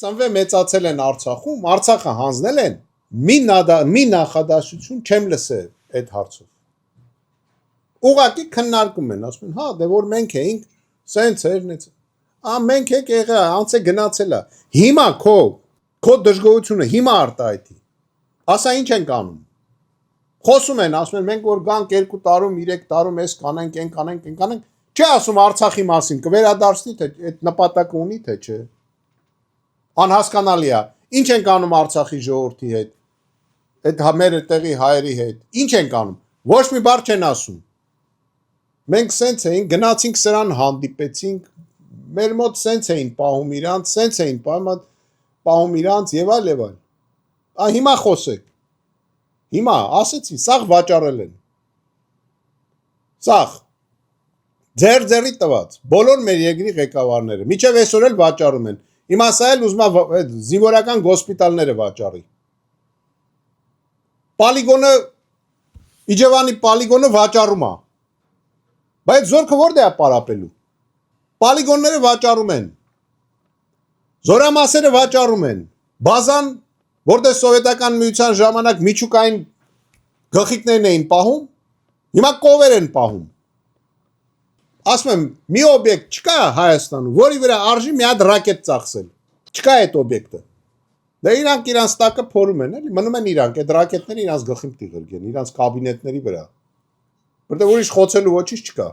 Ծնվել մեծացել են Արցախում, Արցախը հանձնել են, մի նախադասություն չեմ լսել այդ հարցով։ Ուղղակի քննարկում են, ասում են, հա, դե որ մենք էինք, սենց էր, նենց։ Մենք եք եղել, անց է գնացել է։ Հիմա քո դժգոհությունը հիմա արտահայտի։ Ասա ինչ ենք անում։ Խոսում են, ասում են, մենք որ գանք 2 տարում, 3 տարում էս կանենք, այն կանենք, այն կանենք, չի ասում Արցախի մասին, կվերադարձնի թե այդ նպատակը ունի թե չէ։ Անհասկանալի է։ Ինչ ենք անում Արցախի ժողովրդի հետ։ Այդ մեր տեղի հայերի հետ։ Ինչ ենք անում։ Ոչ մի բառ չեն ասում։ Մենք սենց էինք, գնացինք սրան հանդիպեցինք, մեր մոտ սենց էին պահում իրանց, սենց էին պահում իրանց եւ այլ եւ այլ։ Հիմա խոսեք։ Հիմա ասեցի, սաղ վաճառել են։ Սաղ ձեր տված բոլոր մեր երկրի ղեկավարները միջև այսօր էլ վաճառում են։ Հիմա սա էլ ուզում է զինվորական գոսպիտալները վաճառի։ Պոլիգոնը Իջևանի պոլիգոնը վաճառում է։ Բայց զորքը որտե՞ղ է պարապելու։ Պոլիգոնները վաճառում են։ Զորամասերը վաճառում են։ Բազան, որտեղ սովետական միության ժամանակ միջուկային գլխիկներն էին պահում, հիմա կովեր են պահում։ Ասում եմ, մի օբյեկտ չկա Հայաստանում, որի վրա արժի մի հատ ռակետ ծախսել։ Չկա այդ օբյեկտը։ Դե իրանք իրանց տակը փորում են, էլի, մնում են իրանք, այդ ռակետները իրանց գլխին տիղրգեն, իրանց կաբինետների վրա։ Որտեղ ուրիշ խոցելու ոչինչ չկա։